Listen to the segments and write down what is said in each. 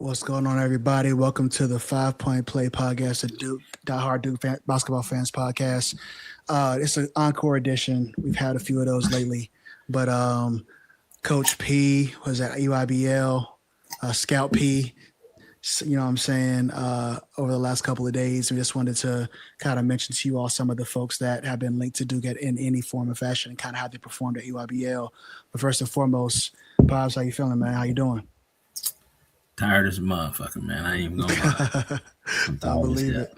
What's going on, everybody? Welcome to the 5 Point Play podcast, the Die Hard Duke Basketball Fans podcast. It's an Encore edition. We've had a few of those lately, but Coach P was at EYBL, Scout P. You know what I'm saying? Over the last couple of days, we just wanted to kind of mention to you all some of the folks that have been linked to Duke in any form or fashion and kind of how they performed at EYBL. But first and foremost, Pops, how you feeling, man? How you doing? Tired as a motherfucker, man. I ain't even gonna lie. I believe it.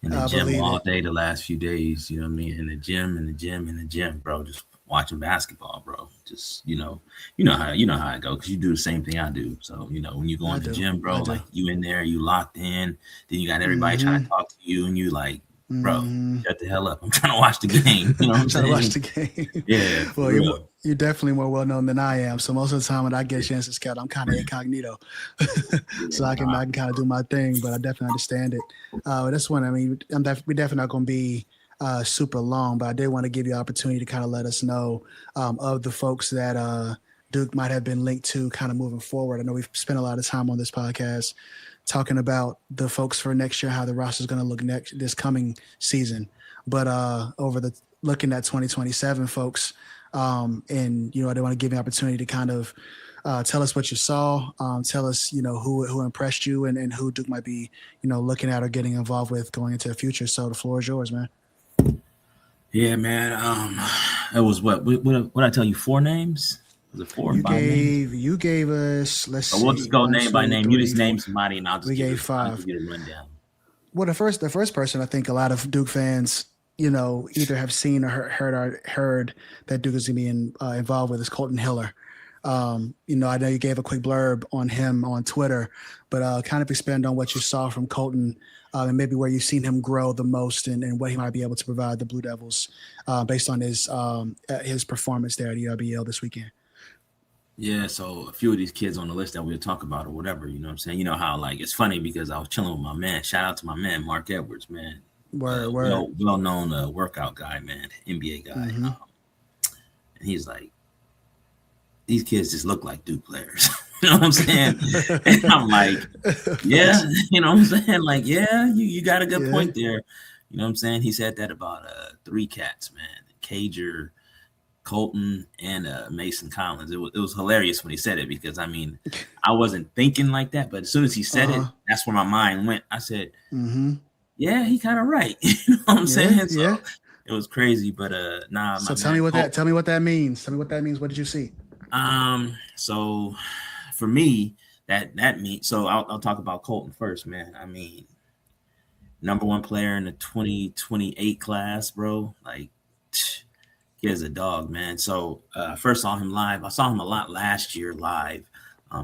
In the gym all day the last few days, you know what I mean? In the gym, bro. Just watching basketball, bro. Just you know how it goes because you do the same thing I do. So when you go in the gym, bro, like you in there, you locked in. Then you got everybody trying to talk to you, and you like, bro, shut the hell up. I'm trying to watch the game. You know what I'm saying? Trying to watch the game. Yeah. Well, you're definitely more well known than I am. So most of the time when I get a chance to scout, I'm kind of incognito, so I can kind of do my thing. But I definitely understand it. This one, I mean, we're definitely not going to be super long, but I did want to give you an opportunity to kind of let us know of the folks that Duke might have been linked to, kind of moving forward. I know we've spent a lot of time on this podcast talking about the folks for next year, how the roster is going to look this coming season. But looking at 2027 folks, and they want to give you an opportunity to kind of tell us what you saw, tell us who impressed you and who Duke might be looking at or getting involved with going into the future. So the floor is yours, man. Yeah, man. It was what I tell you, 4 names? Was it 4 or 5 names? You gave us, let's see. We'll just go name by name. You just name somebody and I'll just give 5. You a rundown. Well, the first person I think a lot of Duke fans, either have seen or heard that Duke is going to be involved with is Colton Hiller. I know you gave a quick blurb on him on Twitter, but kind of expand on what you saw from Colton and maybe where you've seen him grow the most and what he might be able to provide the Blue Devils based on his performance there at EYBL this weekend. Yeah, so a few of these kids on the list that we'll talk about or whatever, you know what I'm saying? You know how, like, it's funny because I was chilling with my man. Shout out to my man, Mark Edwards, man. Well-known workout guy, man, NBA guy. Mm-hmm. And he's like, these kids just look like Duke players. You know what I'm saying? And I'm like, yeah, you know what I'm saying? Like, yeah, you got a good point there. You know what I'm saying? He said that about 3 cats, man. Cager, Colton, and Mason Collins. It was hilarious when he said it because, I mean, I wasn't thinking like that. But as soon as he said it, that's where my mind went. I said, yeah, he kind of right. You know what I'm saying? So it was crazy. But, nah. So tell me what that means. Tell me what that means. What did you see? So for me, that means, so I'll talk about Colton first, man. I mean, number 1 player in the 2028 class, bro. Like, he is a dog, man. So first saw him live. I saw him a lot last year live.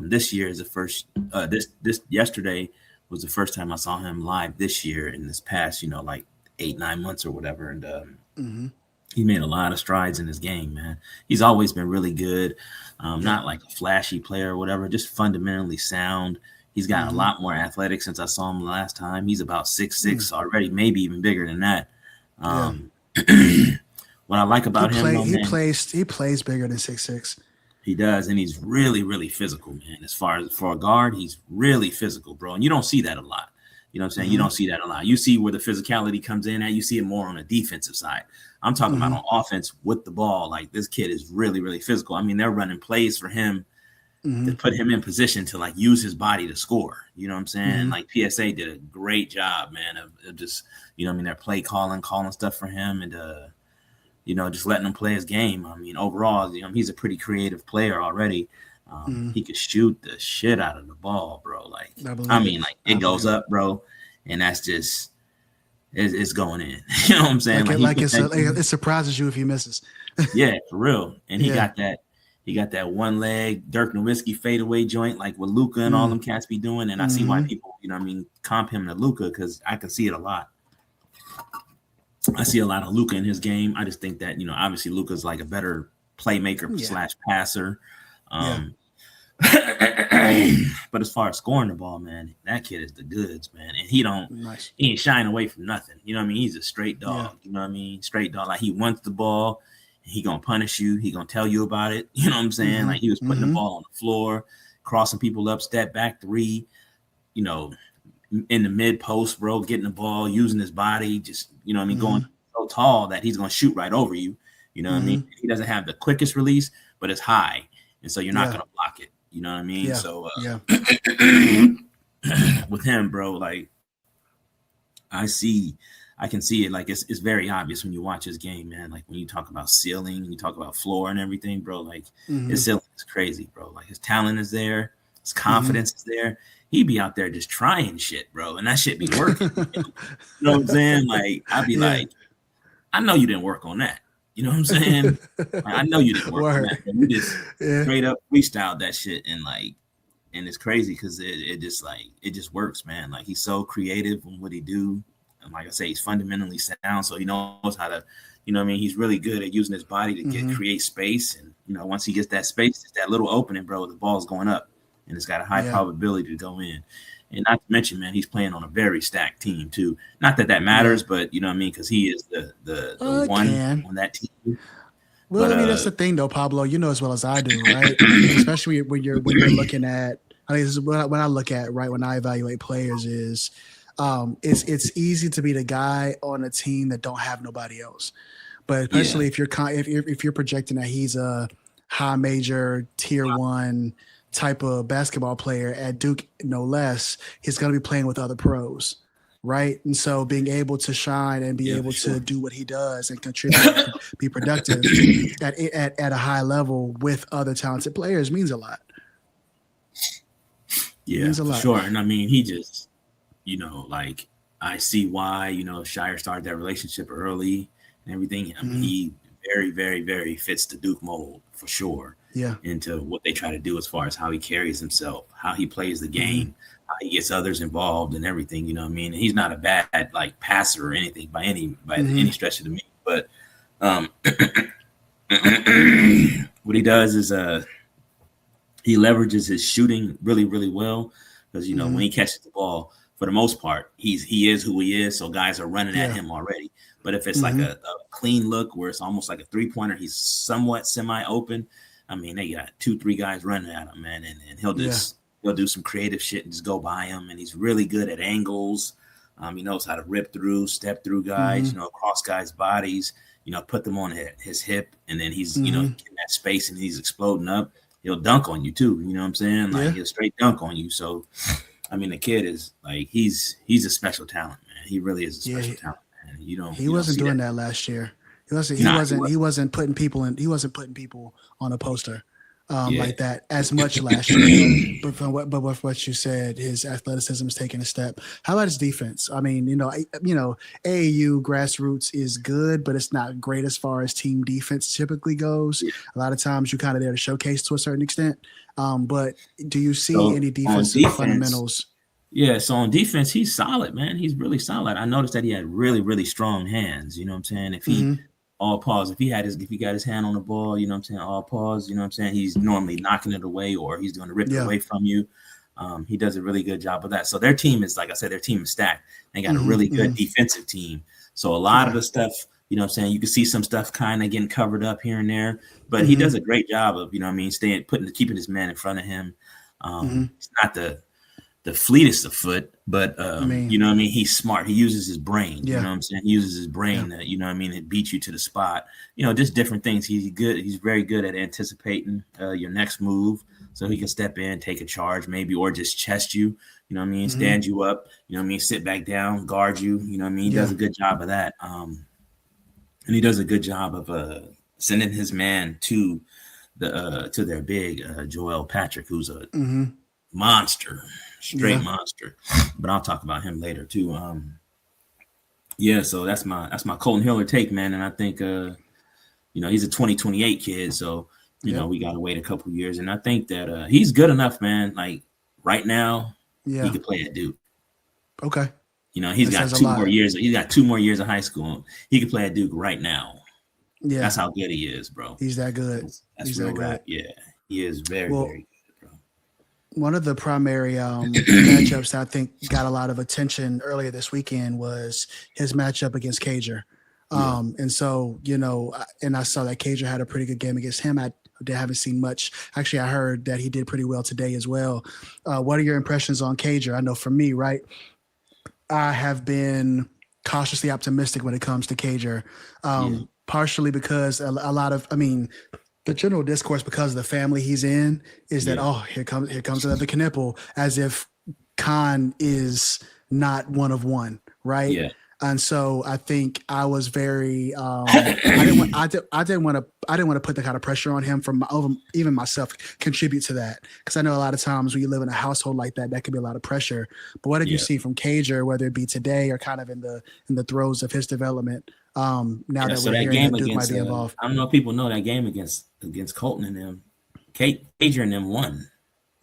This year is the first. This yesterday was the first time I saw him live this year in this past, like 8-9 months or whatever. And he made a lot of strides in his game, man. He's always been really good. Not like a flashy player or whatever, just fundamentally sound. He's got a lot more athletic since I saw him last time. He's about 6'6" already, maybe even bigger than that. What I like about him, he plays bigger than 6'6". He does, and he's really, really physical, man. As far as for a guard, he's really physical, bro. And you don't see that a lot. You know what I'm saying? You don't see that a lot. You see where the physicality comes in at. You see it more on the defensive side. I'm talking about on offense with the ball. Like, this kid is really, really physical. I mean, they're running plays for him to put him in position to, like, use his body to score. You know what I'm saying? Like, PSA did a great job, man, of just, they're play calling stuff for him and, just letting him play his game. I mean, overall, he's a pretty creative player already. He could shoot the shit out of the ball, bro. Like, it goes up, bro, and that's just it's going in. You know what I'm saying? It surprises you if he misses. Yeah, for real. And he got that one leg Dirk Nowitzki fadeaway joint, like what Luka and all them cats be doing. And I see why people, comp him to Luka because I can see it a lot. I see a lot of Luka in his game. I just think that, obviously Luka's like a better playmaker / passer. But as far as scoring the ball, man, that kid is the goods, man. And he ain't shying away from nothing. You know what I mean? He's a straight dog. You know what I mean? Straight dog. Like, he wants the ball. He gonna punish you. He gonna tell you about it. You know what I'm saying? Like, he was putting the ball on the floor, crossing people up, step back 3. you know, in the mid post, bro, getting the ball, using his body, just, you know what I mean, going so tall that he's going to shoot right over you. You know what I mean? He doesn't have the quickest release, but it's high. And so you're not going to block it. You know what I mean? Yeah. So Yeah. with him, bro, like I can see it. Like it's very obvious when you watch his game, man. Like when you talk about ceiling, you talk about floor and everything, bro. Like his ceiling is crazy, bro. Like his talent is there, his confidence is there. He'd be out there just trying shit, bro, and that shit be working. You know what I'm saying? Like I'd be like, I know you didn't work on that. You know what I'm saying? Like, I know you didn't work on that. But you just straight up freestyled that shit, and it's crazy because it just works, man. Like he's so creative in what he do. And like I say, he's fundamentally sound, so he knows how to, you know what I mean? He's really good at using his body to create space. And, you know, once he gets that space, it's that little opening, bro, the ball's going up. And it's got a high probability to go in. And not to mention, man, he's playing on a very stacked team, too. Not that matters, but, you know what I mean? Because he is the one on that team. Well, I mean, that's the thing, though, Pablo. You know as well as I do, right? Especially when you're looking at, I think this is what I look at, right, when I evaluate players is it's easy to be the guy on a team that don't have nobody else. But especially if you're projecting that he's a high major tier 1 type of basketball player at Duke, no less, he's going to be playing with other pros, right? And so being able to shine and be able to do what he does and contribute, be productive at a high level with other talented players means a lot. Yeah, means a lot. Sure. And I mean, he just, you know, like I see why, you know, Shire started that relationship early and everything. I mean, he very, very, very fits the Duke mold for sure. Yeah. Into what they try to do as far as how he carries himself, how he plays the game, how he gets others involved and everything, you know what I mean? And he's not a bad like passer or anything by any stretch of the mean. But what he does is he leverages his shooting really, really well. Because, you know, when he catches the ball, for the most part, he is who he is. So guys are running at him already. But if it's like a clean look where it's almost like a 3-pointer, he's somewhat semi-open. I mean, they got 2-3 guys running at him, man. And he'll do some creative shit and just go by him. And he's really good at angles. He knows how to rip through, step through guys, you know, cross guys' bodies, you know, put them on his hip. And then he's, you know, in that space and he's exploding up. He'll dunk on you too. You know what I'm saying? Like he'll straight dunk on you. So, I mean, the kid is like, he's a special talent, man. He really is a special talent, man. He wasn't doing that last year. He wasn't putting people on a poster like that as much last year. But with what you said, his athleticism is taking a step. How about his defense? I mean, AAU grassroots is good, but it's not great as far as team defense typically goes. Yeah. A lot of times you're kind of there to showcase to a certain extent. But do you see any defensive fundamentals? Yeah, so on defense, he's solid, man. He's really solid. I noticed that he had really, really strong hands. You know what I'm saying? If he all pause, if he got his hand on the ball, you know what I'm saying, all pause, you know what I'm saying, he's normally knocking it away or he's going to rip it away from you. He does a really good job of that. So their team is, like I said, their team is stacked. They got a really good defensive team. So a lot of the stuff, you know what I'm saying, you can see some stuff kind of getting covered up here and there, but he does a great job of, you know what I mean, keeping his man in front of him. It's not the fleetest of foot, but you know what I mean, he's smart. He uses his brain. You know what I'm saying? He uses his brain to, you know what I mean, it beats you to the spot. You know, just different things. He's very good at anticipating your next move. So he can step in, take a charge maybe, or just chest you, you know what I mean, stand you up, you know what I mean, sit back down, guard you, you know what I mean? He does a good job of that. And he does a good job of sending his man to their big Joel Patrick, who's a monster, straight monster. But I'll talk about him later too. So that's my Colton Hiller take, man. And I think he's a 2028 kid, so you know we gotta wait a couple years. And I think that he's good enough, man. Like right now, he could play at Duke. Okay. You know, he's got 2 more years. He's got 2 more years of high school. He could play at Duke right now. Yeah. That's how good he is, bro. He's that good. That's real rap. Yeah. He is very, very good, bro. One of the primary matchups I think got a lot of attention earlier this weekend was his matchup against Cager. And so, you know, and I saw that Cager had a pretty good game against him. haven't seen much. Actually, I heard that he did pretty well today as well. What are your impressions on Cager? I know for me, right, I have been cautiously optimistic when it comes to Cager, partially because a lot of, the general discourse because of the family he's in is that, here comes another Knipple, as if Khan is not one of one, right? Yeah. And so I think I was very I didn't want to put the kind of pressure on him from even myself contribute to that, because I know a lot of times when you live in a household like that can be a lot of pressure. But what did you see from Cager, whether it be today or kind of in the throes of his development? Now that we're hearing that Duke might be involved. I don't know if people know that game against Colton and them. Cager and them won.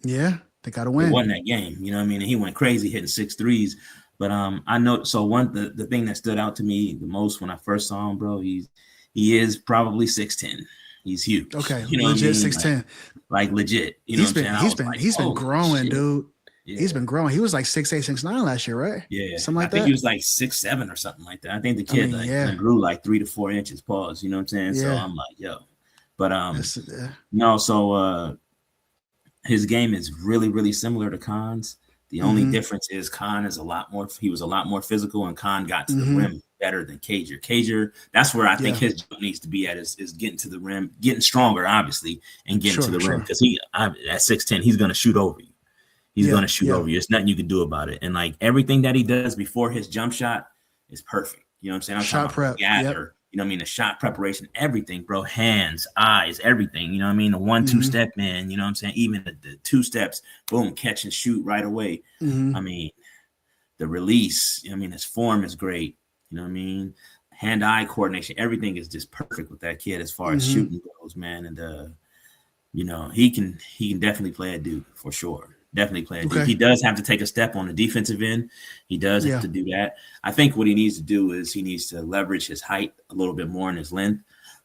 Yeah, they got to win. They won that game. You know what I mean? And he went crazy hitting 6 threes. But I know, so the thing that stood out to me the most when I first saw him, bro, he is probably 6'10". He's huge. Okay, you know legit 6'10". Like legit. You know he's been growing, shit. dude. Yeah. He's been growing. He was like 6'8", 6'9" last year, right? Yeah, something like I think that. he was like 6'7" or something like that. I think the kid grew like 3 to 4 inches. Pause. You know what I'm saying? So I'm like, yo, but no. So his game is really, really similar to Khan's. The only difference is Khan is he was a lot more physical, and Khan got to the rim better than Cager. Cager, that's where I think his jump needs to be at, is getting to the rim, getting stronger, obviously, and getting to the rim. Because at 6'10", he's going to shoot over you. He's going to shoot over you. There's nothing you can do about it. And like everything that he does before his jump shot is perfect. You know what I'm saying? I'm shot prep. Gather. You know what I mean? The shot preparation, everything, bro. Hands, eyes, everything. You know what I mean? The 1-2 step, man. You know what I'm saying? Even the 2 steps, boom, catch and shoot right away. I mean, the release, I mean, his form is great. You know what I mean? Hand-eye coordination, everything is just perfect with that kid as far as shooting goes, man. And you know, he can definitely play at Duke for sure. Definitely play at Duke. He does have to take a step on the defensive end. He does have to do that. I think what he needs to do is he needs to leverage his height a little bit more and his length.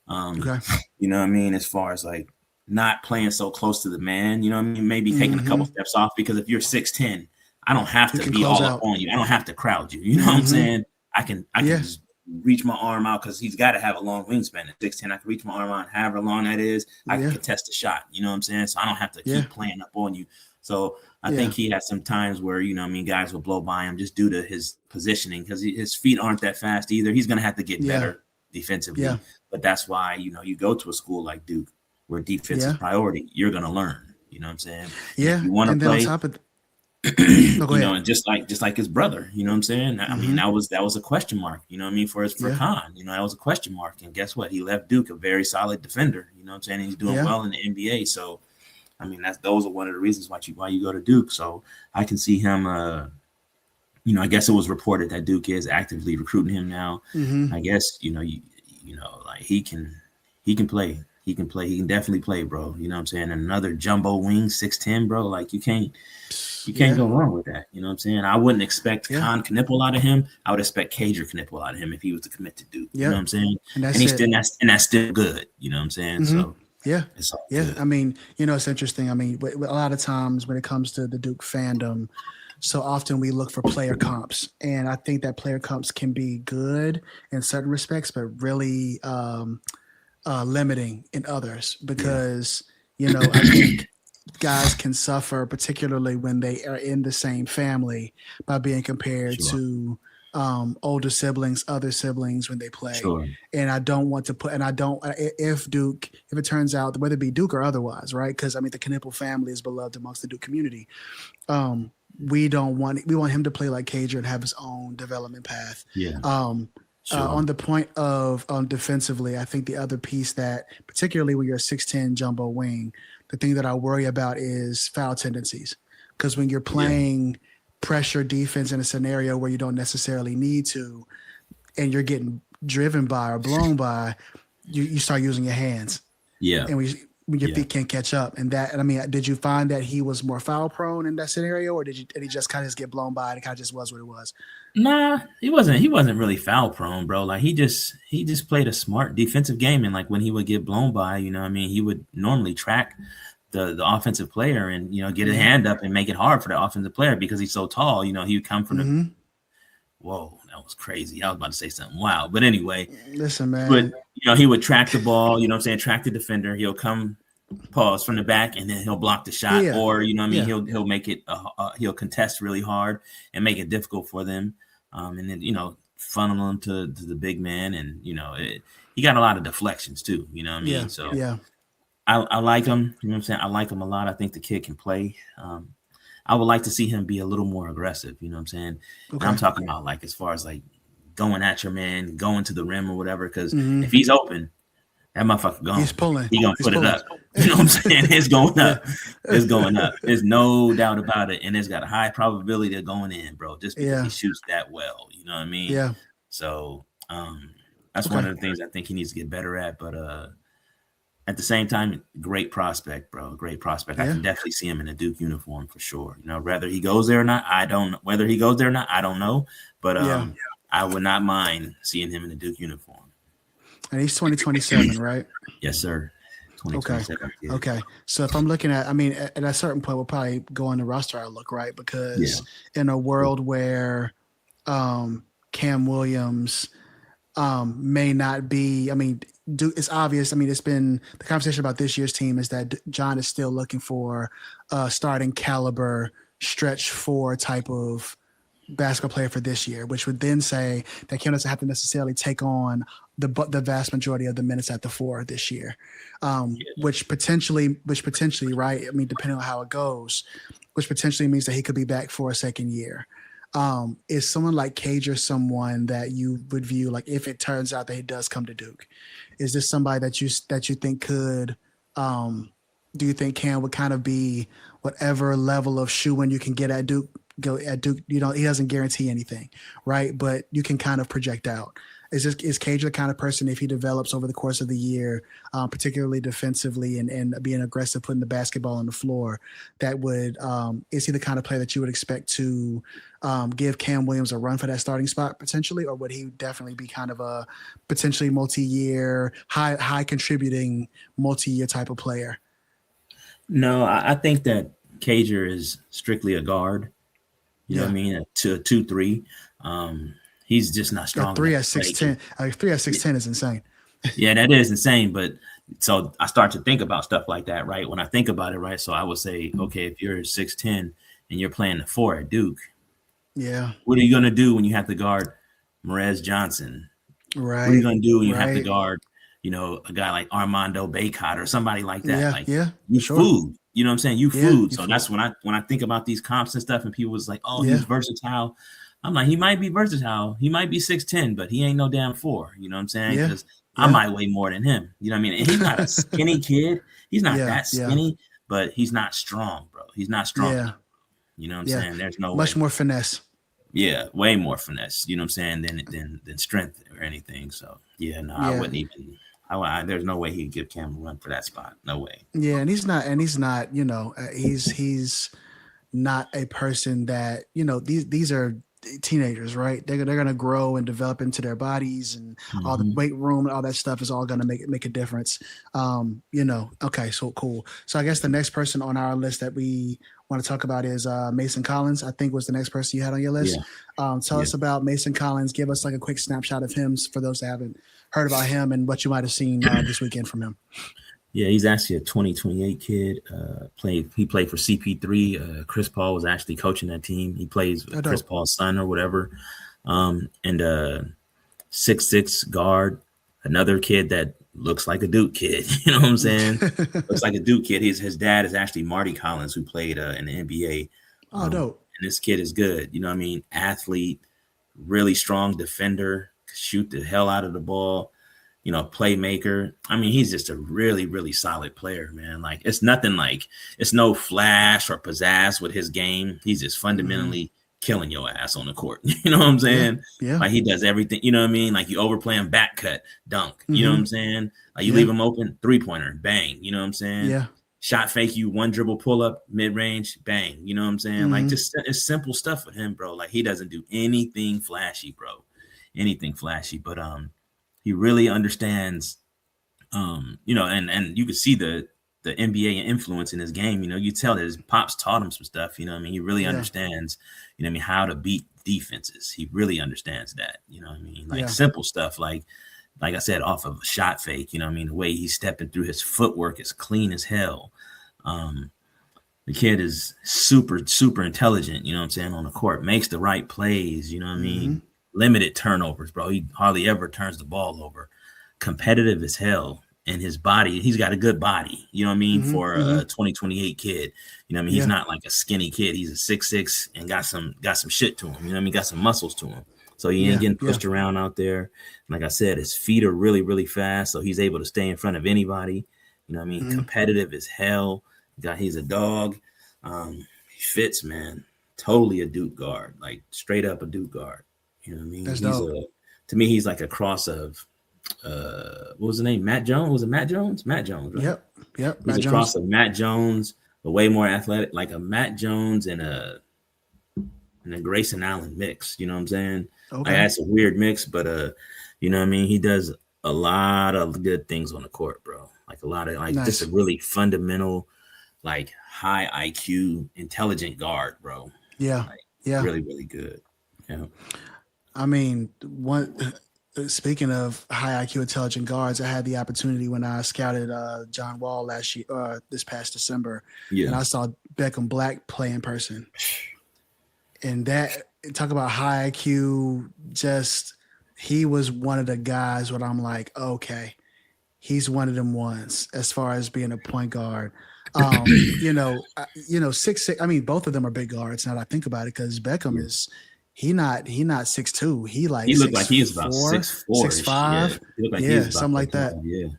You know what I mean? As far as like not playing so close to the man, you know what I mean? Maybe taking a couple steps off, because if you're 6'10", I don't have to be all up on you. I don't have to crowd you. You know what I'm saying? I can just reach my arm out, because he's got to have a long wingspan. At 6'10", I can reach my arm out, however long that is. I can contest the shot. You know what I'm saying? So I don't have to keep playing up on you. So I think he has some times where, you know what I mean, guys will blow by him just due to his positioning, because his feet aren't that fast either. He's going to have to get better defensively. But that's why, you know, you go to a school like Duke where defense is priority, you're going to learn. You know what I'm saying? Yeah. You want to play. On top of you know, and just like his brother, you know what I'm saying? I mean, that was a question mark, you know what I mean, for Khan. You know, that was a question mark. And guess what? He left Duke a very solid defender. You know what I'm saying? He's doing well in the NBA. So I mean, those are one of the reasons why you go to Duke. So I can see him. You know, I guess it was reported that Duke is actively recruiting him now. I guess you know, like he can play. He can play. He can definitely play, bro. You know what I'm saying? Another jumbo wing, 6'10", bro. Like you can't go wrong with that. You know what I'm saying? I wouldn't expect Khan Knipple out of him. I would expect Cager Knipple out of him if he was to commit to Duke. You know what I'm saying? And that's still good. You know what I'm saying? So. Yeah. Good. I mean, you know, it's interesting. I mean, a lot of times when it comes to the Duke fandom, so often we look for player comps, and I think that player comps can be good in certain respects, but really limiting in others, because, you know, I think guys can suffer, particularly when they are in the same family, by being compared to older siblings, other siblings when they play. And I don't want to put, and I don't, if it turns out, whether it be Duke or otherwise, right? Because I mean, the Knipple family is beloved amongst the Duke community. We want him to play like Cager and have his own development path. On the point of defensively, I think the other piece that, particularly when you're a 6'10" jumbo wing, the thing that I worry about is foul tendencies. Because when you're playing pressure defense in a scenario where you don't necessarily need to, and you're getting driven by or blown by, you start using your hands. And when your feet can't catch up. And I mean, did you find that he was more foul prone in that scenario, or did he just kind of get blown by and it kind of just was what it was? Nah, he wasn't really foul prone, bro. Like he just played a smart defensive game. And like when he would get blown by, you know what I mean, he would normally track the offensive player and, you know, get his hand up and make it hard for the offensive player, because he's so tall. You know, he would come from the whoa, that was crazy. I was about to say something wild. But anyway, listen, man. But, you know, he would track the ball, you know what I'm saying, track the defender. He'll come pause from the back, and then he'll block the shot, Yeah. or you know what I mean, Yeah. he'll make it he'll contest really hard and make it difficult for them, and then funnel them to the big man, and he got a lot of deflections too. You know what I mean? Yeah. So Yeah. I like him. You know what I'm saying? I like him a lot. I think the kid can play. I would like to see him be a little more aggressive. You know what I'm saying? And I'm Okay. talking about like as far as like going at your man, going to the rim or whatever. Because Mhm. if he's open, that motherfucker gone. He's pulling. He gonna He's put pulling. it up. You know what I'm saying? It's going Yeah. up. It's going up. There's no doubt about it. And it's got a high probability of going in, bro, just because Yeah. he shoots that well. You know what I mean? Yeah. So that's Okay. one of the things I think he needs to get better at. But at the same time, great prospect, bro. Great prospect. I Yeah. can definitely see him in a Duke uniform for sure. Whether he goes there or not, I don't know. Whether he goes there or not, I don't know. But Yeah. I would not mind seeing him in a Duke uniform. And he's 2027, right? Yes, sir. 2027. Yeah. Okay. So if I'm looking at, I mean, at a certain point, we'll probably go on the roster outlook, right? Because in a world where Cam Williams may not be, I mean, it's obvious. I mean, it's been the conversation about this year's team is that John is still looking for a starting caliber stretch four type of basketball player for this year, which would then say that Cam doesn't have to necessarily take on the vast majority of the minutes at the four this year, which potentially, right? I mean, depending on how it goes, which potentially means that he could be back for a second year. Is someone like Cager someone that you would view like if it turns out that he does come to Duke? Is this somebody that you think could? Do you think Cam would kind of be whatever level of shoe-in you can get at Duke? Go at Duke, he doesn't guarantee anything, right? But you can kind of project out. Is Cage the kind of person, if he develops over the course of the year, particularly defensively and being aggressive, putting the basketball on the floor, that would is he the kind of player that you would expect to give Cam Williams a run for that starting spot potentially, or would he definitely be kind of a potentially multi-year, high contributing multi-year type of player? No, I think that Cager is strictly a guard. You know what I mean? To 2-3. He's just not strong. 3 at 6'10". 3 at 6'10" is insane. Yeah, that is insane. But so I start to think about stuff like that, right? When I think about it, right? So I would say, okay, if you're 6'10" and you're playing the 4 at Duke, what are you gonna do when you have to guard Merez Johnson? Right. What are you gonna do when you have to guard, a guy like Armando Bacot or somebody like that? You food. You know what I'm saying? You food. So that's when I think about these comps and stuff, and people was like, "Oh, he's versatile." I'm like, he might be versatile. He might be 6'10", but he ain't no damn 4. You know what I'm saying? Because I might weigh more than him. You know what I mean? And he's not a skinny kid. He's not that skinny, but he's not strong, bro. He's not strong. Yeah. You know what I'm saying? There's no much more finesse. Yeah, way more finesse. You know what I'm saying? Than strength or anything. So I wouldn't even. There's no way he'd give Cam a run for that spot. No way. Yeah, and he's not. He's not a person that these are teenagers, right? They're gonna grow and develop into their bodies, and all the weight room and all that stuff is all gonna make a difference. Okay, so cool. So I guess the next person on our list that we want to talk about is Mason Collins. I think was the next person you had on your list. Tell us about Mason Collins. Give us like a quick snapshot of him for those that haven't heard about him and what you might have seen this weekend from him. Yeah, he's actually a 2028 kid. He played for CP3. Chris Paul was actually coaching that team. He plays with Chris Paul's son or whatever. And 6'6" guard. Another kid that looks like a Duke kid. You know what I'm saying? Looks like a Duke kid. His dad is actually Marty Collins, who played in the NBA. Dope. And this kid is good. You know what I mean? Athlete, really strong defender, shoot the hell out of the ball. Playmaker. I mean, he's just a really, really solid player, man. Like, it's nothing like, it's no flash or pizzazz with his game. He's just fundamentally killing your ass on the court. You know what I'm saying? Yeah. Like, he does everything. You know what I mean? Like, you overplay him, back cut, dunk. You know what I'm saying? Like, you leave him open, 3-pointer, bang. You know what I'm saying? Yeah. Shot fake you, one dribble pull up, mid range, bang. You know what I'm saying? Like, just it's simple stuff with him, bro. Like, he doesn't do anything flashy, bro. Anything flashy, but he really understands, and you can see the NBA influence in his game. You tell that his pops taught him some stuff. You know what I mean? He really understands, how to beat defenses. He really understands that. You know what I mean? Like simple stuff like like I said, off of a shot fake. You know what I mean? The way he's stepping through, his footwork is clean as hell. The kid is super, super intelligent, you know what I'm saying, on the court, makes the right plays, you know what I mean? Limited turnovers, bro. He hardly ever turns the ball over. Competitive as hell. And his body, he's got a good body, you know what I mean, for a 2028 kid. You know what I mean? He's not like a skinny kid. He's a 6'6" and got some shit to him. You know what I mean? Got some muscles to him. So he ain't getting pushed around out there. Like I said, his feet are really, really fast. So he's able to stay in front of anybody. You know what I mean? Competitive as hell. He's a dog. He fits, man. Totally a Duke guard, like straight up a Duke guard. You know what I mean? That's dope. To me, he's like a cross of what was the name? Matt Jones? Was it Matt Jones? Matt Jones, right? Yep. He's a cross of Matt Jones, but way more athletic, like a Matt Jones and a Grayson Allen mix. You know what I'm saying? Okay. That's a weird mix, but you know what I mean? He does a lot of good things on the court, bro. Like a lot of just a really fundamental, like high IQ, intelligent guard, bro. Yeah. Really, really good. Yeah. I mean, speaking of high IQ intelligent guards, I had the opportunity when I scouted John Wall this past December, and I saw Beckham Black play in person. And that, talk about high IQ, he was one of the guys where I'm like, okay, he's one of them ones as far as being a point guard. 6'6". I mean, both of them are big guards. Now that I think about it, because Beckham is. He not 6'2". He looked like he was about 6'4", 6'5". He looked like he was something like that. Yeah.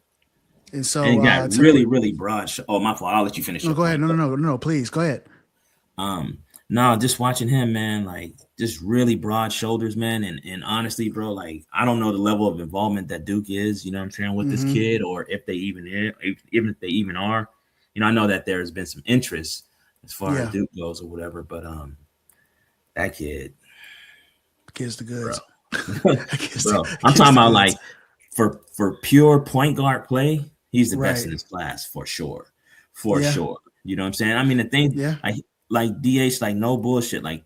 And so he got really, really broad. My fault. I'll let you finish. No, go ahead. No, please go ahead. No, just watching him, man, like just really broad shoulders, man. And honestly, bro, like I don't know the level of involvement that Duke is, you know what I'm saying, with this kid, or if they even are. You know, I know that there's been some interest as far as Duke goes or whatever, but that kid's the goods. Bro, I'm talking about like for pure point guard play, he's the best in his class for sure. Sure. You know what I'm saying? I mean, the thing, like DH, like no bullshit. Like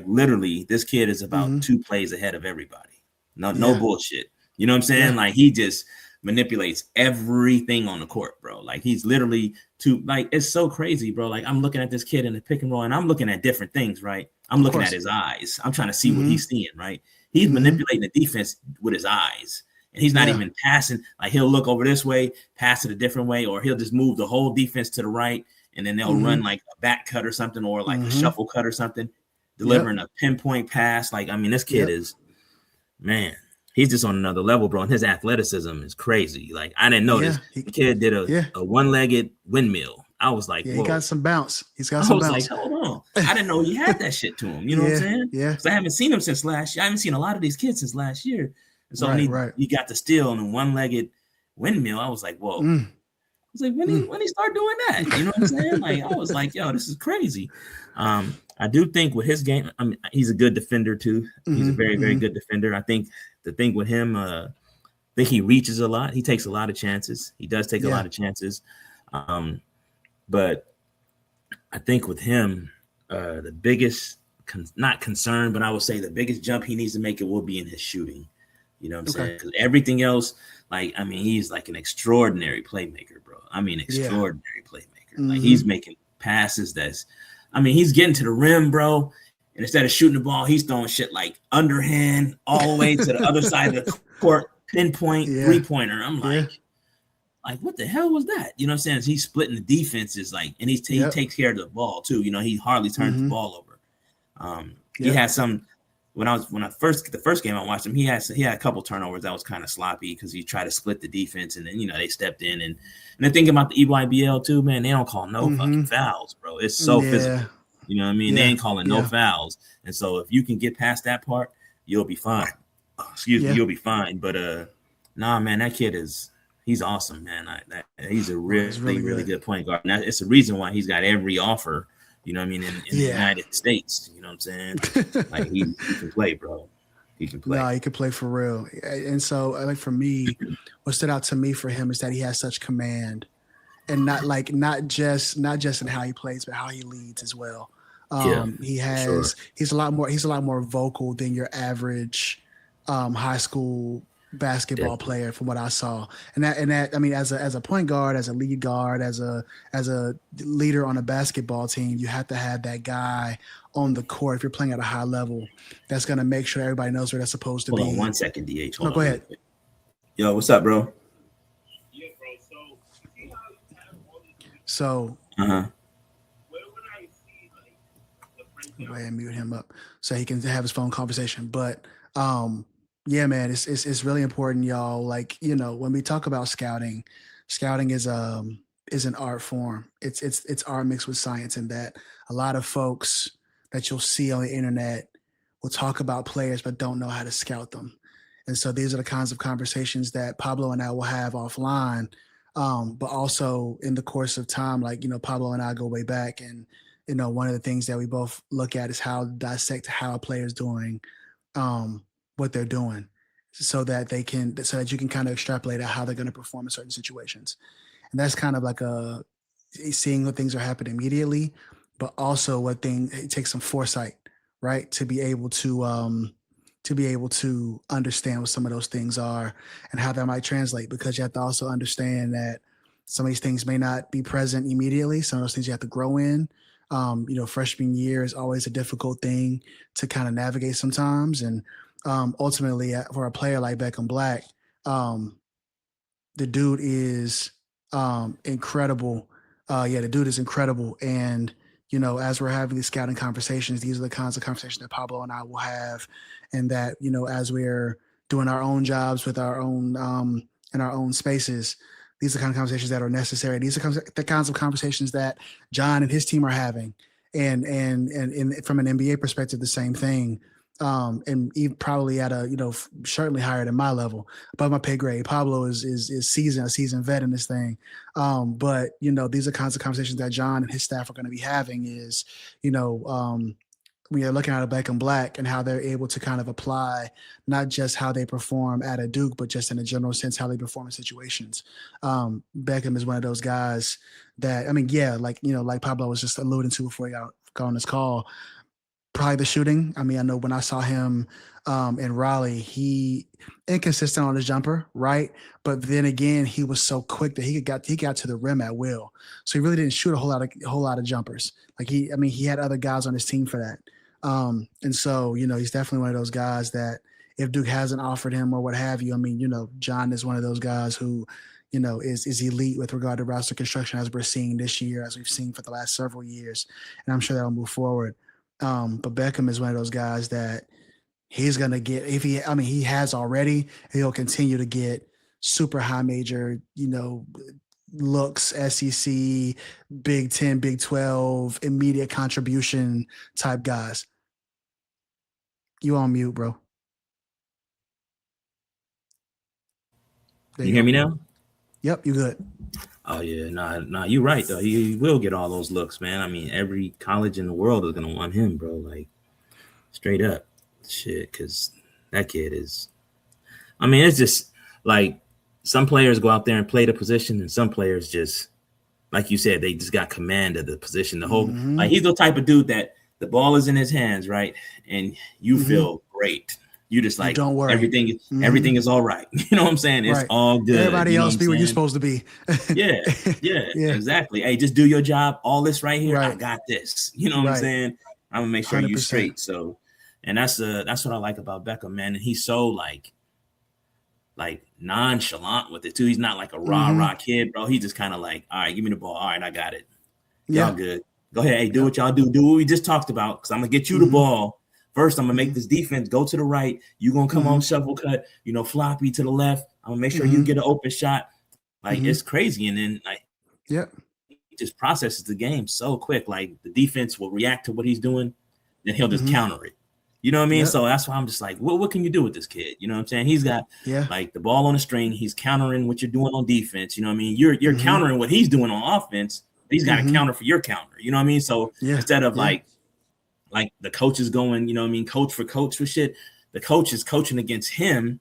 literally, this kid is about 2 plays ahead of everybody. No bullshit. You know what I'm saying? Like he just manipulates everything on the court, bro. Like he's literally it's so crazy, bro. Like I'm looking at this kid in the pick and roll, and I'm looking at different things, right? I'm looking at his eyes. I'm trying to see what he's seeing, right? He's manipulating the defense with his eyes, and he's not even passing. Like he'll look over this way, pass it a different way, or he'll just move the whole defense to the right, and then they'll run like a back cut or something, or like a shuffle cut or something, delivering a pinpoint pass. Like, I mean, this kid is, man, he's just on another level, bro. And his athleticism is crazy. Like, I didn't know this. The kid did a one-legged windmill. I was like, he got some bounce. He's got some bounce. I was like, hold on. I didn't know he had that shit to him. You know what I'm saying? Yeah. Because I haven't seen him since last year. I haven't seen a lot of these kids since last year. And so when he got the steal and a one-legged windmill, I was like, whoa. I was like, when he start doing that? You know what I'm saying? Like, I was like, yo, this is crazy. I do think with his game, I mean, he's a good defender too. He's a very, very good defender. I think the thing with him, I think he reaches a lot. He takes a lot of chances. He does take a lot of chances. But I think with him, the biggest, not concern, but I would say the biggest jump he needs to make it will be in his shooting. You know what I'm saying? Because everything else, like, I mean, he's like an extraordinary playmaker, bro. I mean, extraordinary playmaker. Like, he's making passes he's getting to the rim, bro. And instead of shooting the ball, he's throwing shit like underhand all the way to the other side of the court, pinpoint, three-pointer. I'm like, what the hell was that? You know what I'm saying? He's splitting the defenses, like, and he takes care of the ball too. You know, he hardly turns the ball over. He had some the first game I watched him, he had a couple turnovers that was kind of sloppy because he tried to split the defense, and then they stepped in and the thing about the EYBL too, man, they don't call no fucking fouls, bro. It's so physical. You know what I mean? They ain't calling no fouls, and so if you can get past that part, you'll be fine. You'll be fine. But nah, man, that kid he's awesome, man. He's a really good point guard. Now, it's the reason why he's got every offer, you know what I mean, in the United States. You know what I'm saying? Like, he can play, bro. He can play. No, he can play for real. And so, like, for me, what stood out to me for him is that he has such command, and not just in how he plays, but how he leads as well. He's a lot more vocal than your average high school basketball player from what I saw. And that I mean, as a point guard, as a lead guard, as a leader on a basketball team, you have to have that guy on the court if you're playing at a high level that's going to make sure everybody knows where they're supposed to be. Hold on 1 second, DH. Go ahead. Yo, what's up, bro? Yeah, bro. So where would I see go ahead and mute him up so he can have his phone conversation. But yeah, man, it's really important, y'all. Like, you know, when we talk about scouting is an art form. It's art mixed with science, and that a lot of folks that you'll see on the internet will talk about players but don't know how to scout them. And so these are the kinds of conversations that Pablo and I will have offline. But also in the course of time, like, you know, Pablo and I go way back, and, you know, one of the things that we both look at is how to dissect how a player is doing, what they're doing, so that you can kind of extrapolate out how they're going to perform in certain situations. And that's kind of like seeing what things are happening immediately, but also it takes some foresight, right? To be able to understand what some of those things are and how that might translate, because you have to also understand that some of these things may not be present immediately. Some of those things you have to grow in. You know, freshman year is always a difficult thing to kind of navigate sometimes. And ultimately, for a player like Beckham Black, the dude is incredible. The dude is incredible. And, you know, as we're having these scouting conversations, these are the kinds of conversations that Pablo and I will have. And that, you know, as we're doing our own jobs with our own in our own spaces, these are the kind of conversations that are necessary. These are the kinds of conversations that John and his team are having. And from an NBA perspective, the same thing. And even probably at a, you know, certainly higher than my level, above my pay grade. Pablo is a seasoned vet in this thing. But, you know, these are kinds of conversations that John and his staff are going to be having is, you know, when you're looking at a Beckham Black and how they're able to kind of apply not just how they perform at a Duke, but just in a general sense, how they perform in situations. Beckham is one of those guys that, I mean, yeah, like, you know, like Pablo was just alluding to before he got on this call, probably the shooting. I mean, I know when I saw him in Raleigh, he inconsistent on his jumper, right? But then again, he was so quick that he got to the rim at will. So he really didn't shoot a whole lot of jumpers. Like he had other guys on his team for that. And so, you know, he's definitely one of those guys that if Duke hasn't offered him or what have you, I mean, you know, John is one of those guys who, you know, is elite with regard to roster construction, as we're seeing this year, as we've seen for the last several years. And I'm sure that'll move forward. But Beckham is one of those guys that he's going to get, he has already, he'll continue to get super high major, you know, looks, SEC, Big 10, Big 12, immediate contribution type guys. You on mute, bro. You hear me now? Yep, you good. Oh yeah, nah, you're right though. He will get all those looks, man. I mean, every college in the world is gonna want him, bro. Like, straight up, shit. Because that kid is. I mean, it's just like some players go out there and play the position, and some players just, like you said, they just got command of the position. The whole like he's the type of dude that the ball is in his hands, right, and you feel great. You just like, don't worry. Everything is all right. You know what I'm saying? It's all good. Everybody else be where you're supposed to be. yeah, exactly. Hey, just do your job. All this right here, I got this. You know what I'm saying? I'm gonna make sure 100%. You're straight. So, and that's what I like about Beckham, man. And he's so like nonchalant with it too. He's not like a rah kid, bro. He just kind of like, all right, give me the ball. All right, I got it. Y'all good. Go ahead. Hey, do what y'all do. Do what we just talked about. Because I'm gonna get you the ball. First, I'm gonna make this defense go to the right. You're gonna come on shuffle cut, you know, floppy to the left. I'm gonna make sure you get an open shot. Like it's crazy. And then he just processes the game so quick. Like the defense will react to what he's doing, then he'll just counter it. You know what I mean? So that's why I'm just like, what can you do with this kid? You know what I'm saying? He's got like the ball on the string. He's countering what you're doing on defense. You know what I mean? You're countering what he's doing on offense. He's got to counter for your counter. You know what I mean? So instead of like the coach is going, you know what I mean, coach for shit, the coach is coaching against him,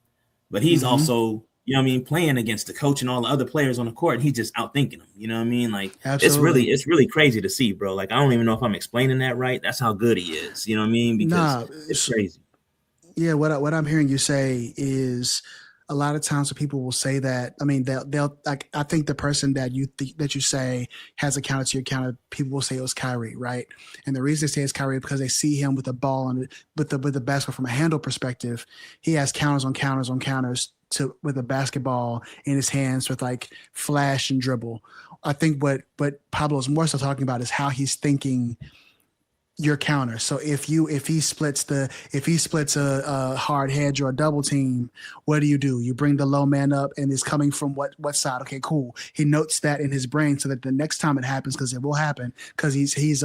but he's also, you know what I mean, playing against the coach and all the other players on the court, and he's just outthinking them. You know what I mean? Like it's really crazy to see, bro. Like I don't even know if I'm explaining that right. That's how good he is. You know what I mean? Because it's crazy. Yeah, what I'm hearing you say is a lot of times when people will say that, I mean, they'll like, I think the person that you say has a counter to your counter, people will say it was Kyrie, right? And the reason they say it's Kyrie because they see him with the ball and with the basketball from a handle perspective. He has counters on counters on counters with a basketball in his hands with like flash and dribble. I think what Pablo is more so talking about is how he's thinking your counter. So if he splits a hard hedge or a double team, what do? You bring the low man up and it's coming from what side? Okay, cool. He notes that in his brain so that the next time it happens, because it will happen, because he's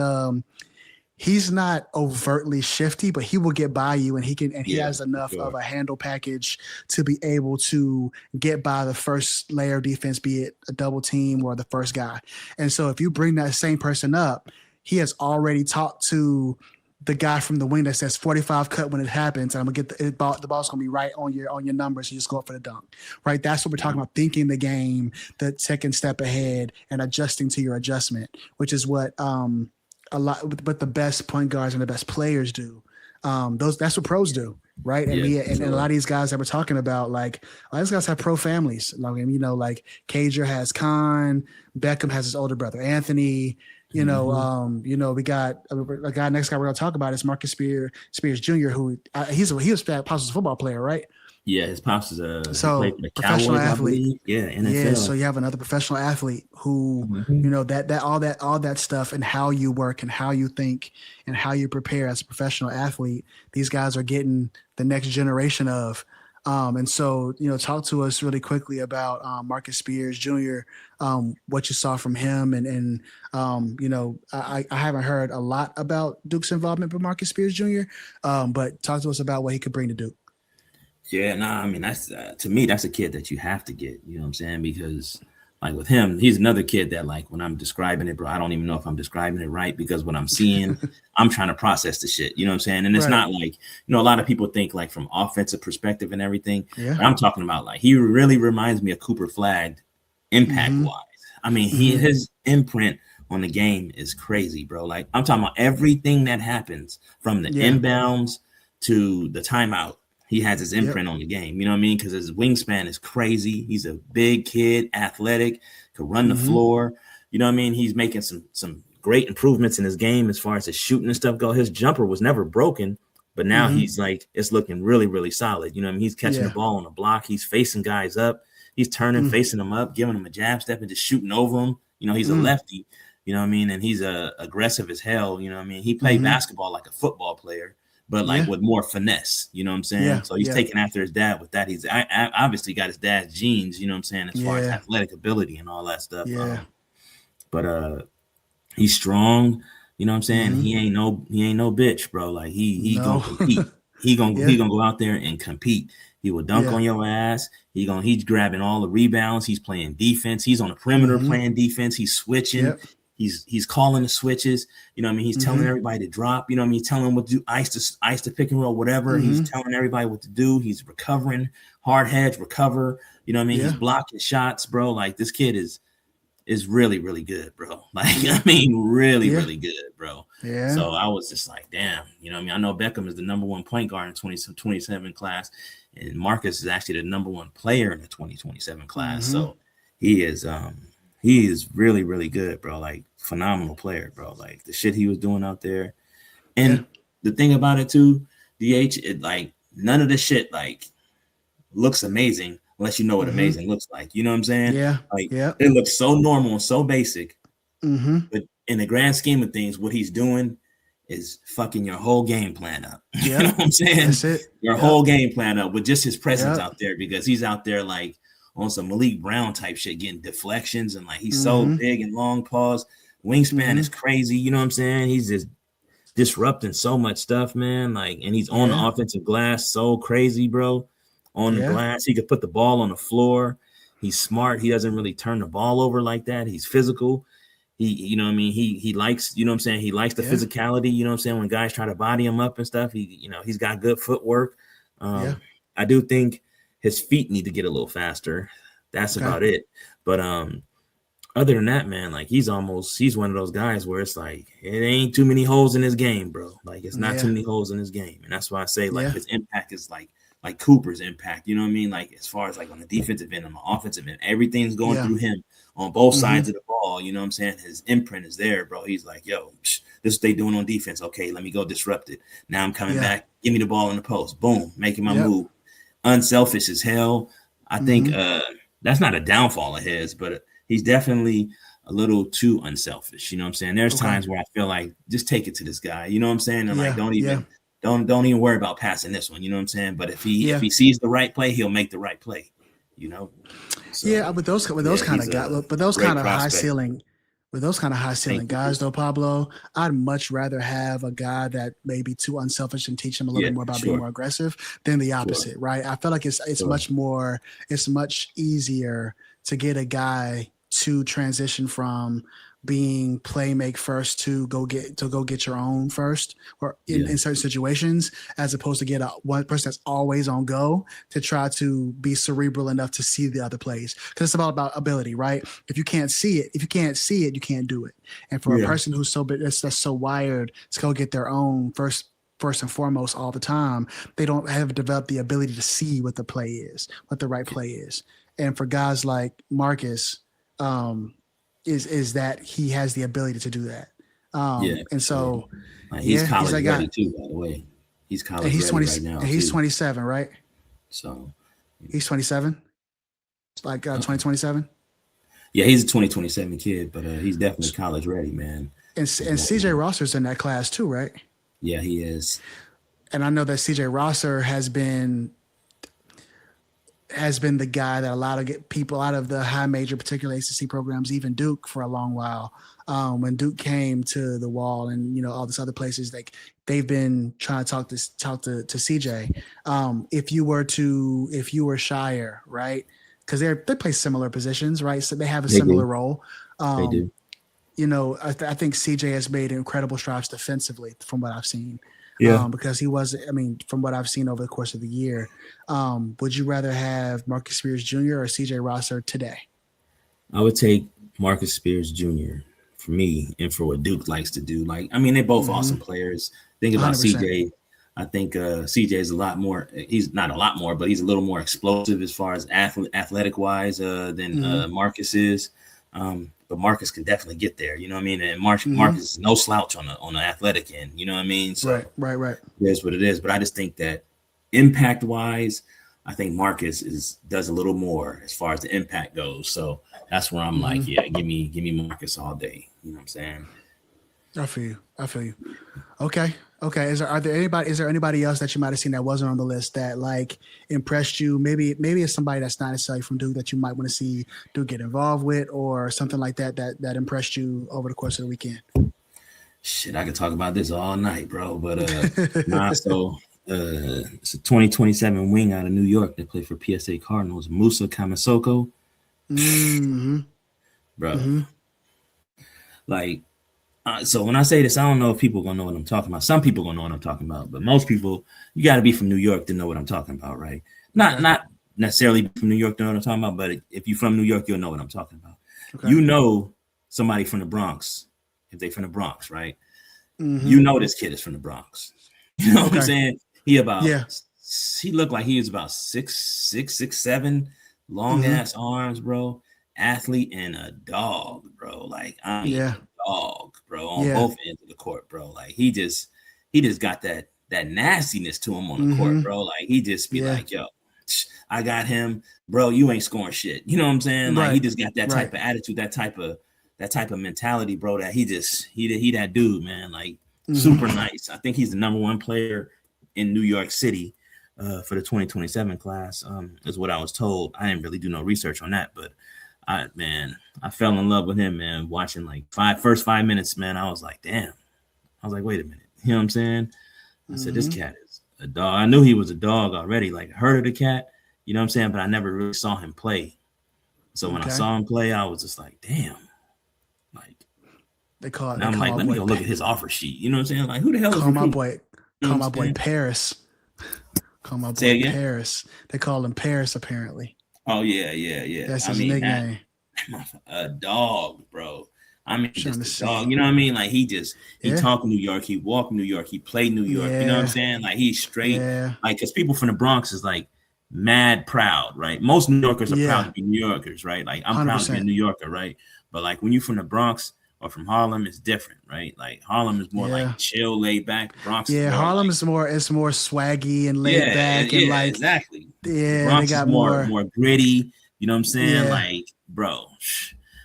not overtly shifty, but he will get by you, and he has enough of a handle package to be able to get by the first layer of defense, be it a double team or the first guy. And so if you bring that same person up, he has already talked to the guy from the wing that says 45 cut when it happens. And I'm gonna get the ball's gonna be right on your numbers. You just go up for the dunk, right? That's what we're talking about. Thinking the game, the second step ahead, and adjusting to your adjustment, which is what but the best point guards and the best players do. That's what pros do, right? And and a lot of these guys that we're talking about, like a lot of these guys have pro families. Like, like Cager has Khan, Beckham has his older brother Anthony. We got a guy. Next guy we're gonna talk about is Marcus Spears Jr., who he was Pop's football player, right? Yeah, his pops is a professional Cowboys, athlete. Yeah, NFL. Yeah, so you have another professional athlete who, that all that stuff and how you work and how you think and how you prepare as a professional athlete. These guys are getting the next generation of. And so, talk to us really quickly about Marcus Spears Jr., what you saw from him. And I haven't heard a lot about Duke's involvement with Marcus Spears Jr., but talk to us about what he could bring to Duke. Yeah, I mean, that's to me, that's a kid that you have to get, you know what I'm saying? Because like with him, he's another kid that like when I'm describing it, bro, I don't even know if I'm describing it right because what I'm seeing, I'm trying to process the shit, you know what I'm saying? And it's not like, a lot of people think like from offensive perspective and everything. Yeah. But I'm talking about like, he really reminds me of Cooper Flagg impact wise. I mean, his imprint on the game is crazy, bro. Like I'm talking about everything that happens from the inbounds to the timeout. He has his imprint on the game, you know what I mean? Because his wingspan is crazy. He's a big kid, athletic, could run the floor. You know what I mean? He's making some great improvements in his game as far as his shooting and stuff go. His jumper was never broken, but now he's like, it's looking really, really solid. You know what I mean? He's catching the ball on the block. He's facing guys up. He's turning, facing them up, giving them a jab step and just shooting over them. He's a lefty, you know what I mean? And he's aggressive as hell. You know what I mean? He played basketball like a football player, but like with more finesse, you know what I'm saying? Yeah, so he's taking after his dad with that. He's obviously got his dad's genes, you know what I'm saying, as far as athletic ability and all that stuff. Yeah. But he's strong, you know what I'm saying? He ain't no bitch, bro. Like he gonna compete. He gonna go out there and compete. He will dunk on your ass. He's grabbing all the rebounds. He's playing defense. He's on the perimeter playing defense. He's switching. Yep. He's calling the switches, you know what I mean? He's telling everybody to drop, you know what I mean? He's telling them what to do, ice to pick and roll, whatever. He's telling everybody what to do. He's recovering, hard hedge, recover, you know what I mean? He's blocking shots, bro. Like this kid is really, really good, bro. Like, I mean, really, really good, bro. Yeah. So I was just like, damn, you know what I mean? I know Beckham is the number one point guard in 2027 class, and Marcus is actually the number one player in the 2027 class. So he is really, really good, bro. Like phenomenal player, bro. Like the shit he was doing out there. And the thing about it too, DH, it like none of this shit like looks amazing unless you know what amazing looks like. You know what I'm saying? Yeah. Like it looks so normal and so basic. But in the grand scheme of things, what he's doing is fucking your whole game plan up. You know what I'm saying? That's it. Your whole game plan up with just his presence out there, because he's out there like on some Malik Brown type shit, getting deflections, and like he's so big and long pause. Wingspan is crazy, you know what I'm saying? He's just disrupting so much stuff, man. Like, and he's on the offensive glass so crazy, bro. On the glass, he could put the ball on the floor. He's smart. He doesn't really turn the ball over like that. He's physical. You know what I mean? He likes, you know what I'm saying? He likes the physicality, you know what I'm saying? When guys try to body him up and stuff, he's got good footwork. I do think his feet need to get a little faster. That's about it. But other than that, man, like he's one of those guys where it's like it ain't too many holes in his game, bro. Like it's not too many holes in his game. And that's why I say like his impact is like like Cooper's impact. You know what I mean? Like as far as like on the defensive end, on the offensive end, everything's going through him on both sides of the ball. You know what I'm saying? His imprint is there, bro. He's like, yo, this is what they doing on defense. Okay, let me go disrupt it. Now I'm coming back. Give me the ball in the post. Boom, making my move. Unselfish as hell. I think that's not a downfall of his, but he's definitely a little too unselfish. You know what I'm saying? There's times where I feel like just take it to this guy. You know what I'm saying? And like don't even worry about passing this one. You know what I'm saying? But if he sees the right play, he'll make the right play. You know? So, but those kind of guys, but those kind of high ceiling. With those kind of high ceiling guys, though, Pablo, I'd much rather have a guy that may be too unselfish and teach him a little bit more about being more aggressive than the opposite, right? I feel like it's much easier to get a guy to transition from being make first to go get your own first, or in certain situations, as opposed to get one person that's always on go to try to be cerebral enough to see the other plays, because it's about ability, right? If you can't see it, you can't do it. And for a person who's that's so wired to go get their own first and foremost all the time, they don't have developed the ability to see what the play is, what the right play is. And for guys like Marcus, is that he has the ability to do that. And so he's college ready too, by the way. He's college ready right now. And he's 27, right? So he's 27, like 2027. Yeah, he's a 2027 kid, but he's definitely college ready, man. And CJ Rosser's in that class too, right? Yeah, he is. And I know that CJ Rosser has been the guy that a lot of people out of the high major, particularly ACC programs, even Duke for a long while. When Duke came to the Wall and all these other places, like they've been trying to talk to CJ. If you were Shire, right? Because they play similar positions, right? So they have a similar role. They do. I think CJ has made incredible strides defensively from what I've seen. Yeah. Because from what I've seen over the course of the year, would you rather have Marcus Spears Jr. or CJ Rosser today? I would take Marcus Spears Jr. for me and for what Duke likes to do. They're both awesome players. Think about 100%. CJ. I think CJ is a lot more. He's not a lot more, but he's a little more explosive as far as athletic wise than Marcus is. But Marcus can definitely get there, you know what I mean? And Marcus is no slouch on the athletic end, you know what I mean? So right. It is what it is. But I just think that impact wise, I think Marcus does a little more as far as the impact goes. So that's where I'm like, yeah, give me Marcus all day. You know what I'm saying? I feel you. Okay. Is there anybody else that you might have seen that wasn't on the list that like impressed you? Maybe it's somebody that's not necessarily from Duke that you might want to see Duke get involved with, or something like that impressed you over the course of the weekend. Shit, I could talk about this all night, bro. But so it's a 2027 wing out of New York that played for PSA Cardinals, Musa Kamasoko. Bro. Like. So when I say this, I don't know if people are going to know what I'm talking about. Some people are going to know what I'm talking about, but most people, you got to be from New York to know what I'm talking about, right? Not necessarily from New York to know what I'm talking about, but if you're from New York, you'll know what I'm talking about. Okay. You know somebody from the Bronx, if they're from the Bronx, right? You know this kid is from the Bronx. You know what I'm saying? He looked like he was about 6'7", long ass arms, bro. Athlete and a dog, bro. Like dog, bro, on both ends of the court, bro. Like he just got that nastiness to him on the court, bro. Like he just be like, yo, I got him, bro. You ain't scoring shit. You know what I'm saying? Like he just got that type of attitude, that type of mentality, bro. That he that dude, man. Like super nice. I think he's the number one player in New York City for the 2027 class. Is what I was told. I didn't really do no research on that, but I fell in love with him, man. Watching like first 5 minutes, man, I was like, damn. I was like, wait a minute. You know what I'm saying? I said, this cat is a dog. I knew he was a dog already, like heard of the cat, you know what I'm saying? But I never really saw him play. So when I saw him play, I was just like, damn. Like I'm like, let me go look at his offer sheet. You know what I'm saying? Like, who the hell is my boy? Call my boy Paris. Call my boy Paris. They call him Paris, apparently. Oh, yeah. That's his nickname. A dog, bro. I mean, Trying just to the see. dog. You know what I mean? Like he Yeah. talked New York, he walked New York, he played New York. You know what I'm Yeah. saying? Like he's straight. Yeah. Like because people from the Bronx is like mad proud, right? Most New Yorkers are proud Yeah. to be New Yorkers, right? Like I'm proud to be a 100%. New Yorker, right? But like when you're from the Bronx or from Harlem, it's different, right? Like Harlem is more Yeah. like chill, laid back. Bronx is Yeah. more Harlem like is more. It's more swaggy and laid yeah, back and like. exactly. The Yeah. They Bronx is got more more. gritty. You know what I'm saying? Yeah. Like, bro,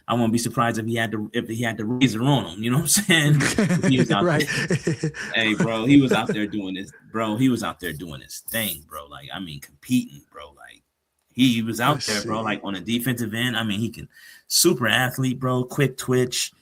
I wouldn't be surprised if he had to razor on him. You know what I'm saying? If he was out Right. there. Hey, bro, he was out there doing this. Bro, he was out there doing his thing, bro. Like, I mean, competing, bro. Like, he was out Let's there, bro. see. Like on a defensive end. I mean, he can super athlete, bro. Quick twitch.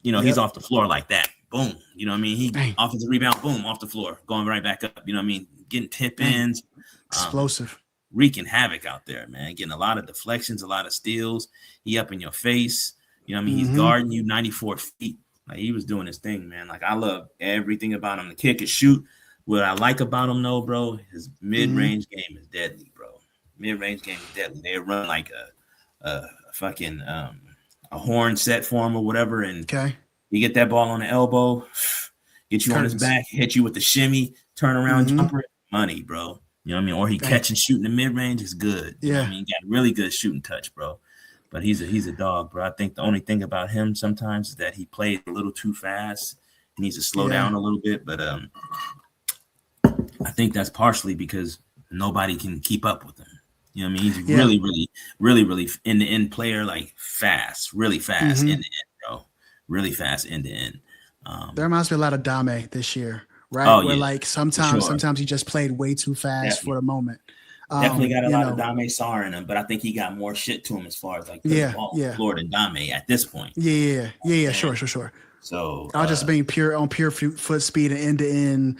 You know, he's Yep. off the floor like that. Boom. You know what I mean? He Dang. offensive rebound, boom, off the floor, going right back up. You know what I mean? Getting tip Dang. ins. Explosive. Wreaking havoc out there, man. Getting a lot of deflections, a lot of steals. He up in your face. You know what I mean? He's guarding you 94 feet. Like he was doing his thing, man. Like I love everything about him. The kick and shoot. What I like about him, though, bro, his mid-range game is deadly, bro. Mid-range game is deadly. They run like a fucking a horn set for him or whatever, and Okay. you get that ball on the elbow, get you on his Curtains. back, hit you with the shimmy, turn around, jumper, money, bro. You know what I mean? Or he catch and shoot in the mid-range is good. You know what I mean? He got really good shooting touch, bro. But he's a dog, bro. I think the only thing about him sometimes is that he plays a little too fast. He needs to slow down a little bit. But I think that's partially because nobody can keep up with him. You know what I mean? He's really end-to-end player, like fast, really fast end-to-end, bro. Really fast end-to-end. There reminds me a lot of Dame this year, right? Oh, Where yeah, like sometimes he just played way too fast for the moment. Definitely got a lot of Dame Sarr in him, but I think he got more shit to him as far as like putting the ball on the floor than Dame at this point. Yeah. Sure. So I was just being pure foot speed and end to end,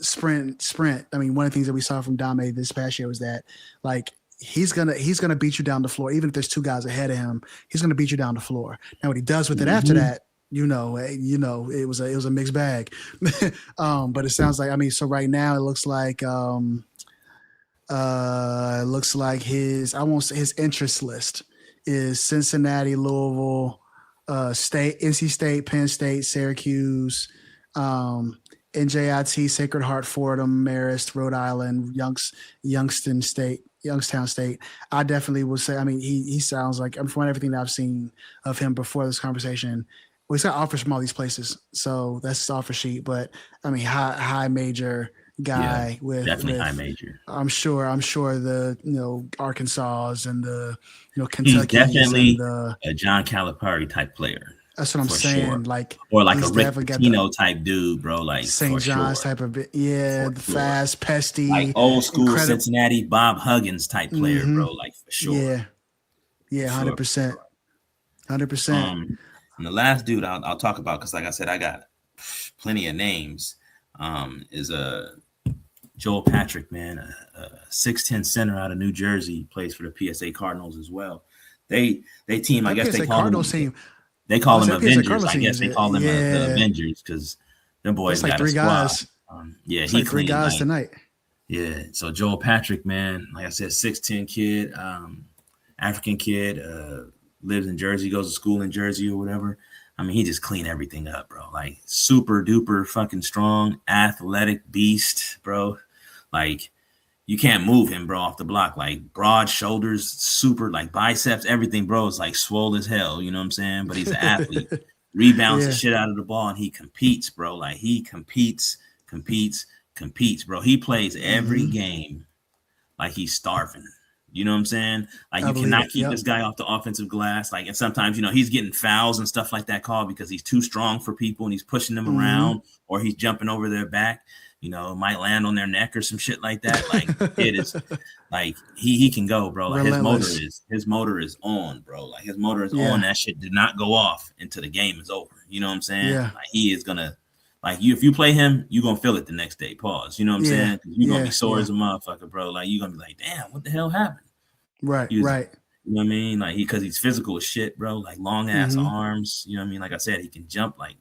sprint. I mean, one of the things that we saw from Dame this past year was that like he's gonna beat you down the floor, even if there's two guys ahead of him. He's gonna beat you down the floor. Now, what he does with it after that, it was a mixed bag. But it sounds like so right now it looks like his interest list is Cincinnati, Louisville, NC State, Penn State, Syracuse, NJIT, Sacred Heart, Fordham, Marist, Rhode Island, Youngstown State. I definitely would say. I mean, he sounds like, from everything that I've seen of him before this conversation, he's got offers from all these places. So that's his offer sheet. But I mean, high major guy with high major. I'm sure the Arkansas and the Kentucky. He's definitely a John Calipari type player. That's what I'm saying. Sure. Like, or like a Rick Pitino type dude, bro. Like St. John's type of fast, pesty, like old school Cincinnati Bob Huggins type player, bro. Like for sure. Yeah, 100%. 100%. And the last dude I'll talk about, because like I said, I got plenty of names. Is Joel Patrick, man, a 6'10" center out of New Jersey. He plays for the PSA Cardinals as well. They team, I guess they call them. They call them Avengers. I guess they call them the Avengers because them boys got three guys. He like three guys tonight. Yeah. So Joel Patrick, man, like I said, 6'10" kid, African kid, lives in Jersey, goes to school in Jersey or whatever. I mean, he just cleaned everything up, bro. Like super duper fucking strong, athletic beast, bro. Like you can't move him, bro, off the block. Like broad shoulders, super like biceps, everything, bro. Is like swole as hell. You know what I'm saying? But he's an athlete. Rebounds the shit out of the ball, and he competes, bro. Like he competes, bro. He plays every game like he's starving. You know what I'm saying? Like you cannot keep this guy off the offensive glass. Like, and sometimes, he's getting fouls and stuff like that called because he's too strong for people and he's pushing them around, or he's jumping over their back. Might land on their neck or some shit like that. Like it is like he can go, bro. Like his motor is on, bro. Like his motor is on. That shit did not go off until the game is over. You know what I'm saying? Yeah. Like he is gonna if you play him, you're gonna feel it the next day. Pause. You know what I'm saying? You're gonna be sore as a motherfucker, bro. Like you're gonna be like, damn, what the hell happened? Right. You know what I mean? Like because he's physical as shit, bro. Like long ass arms. You know what I mean? Like I said, he can jump like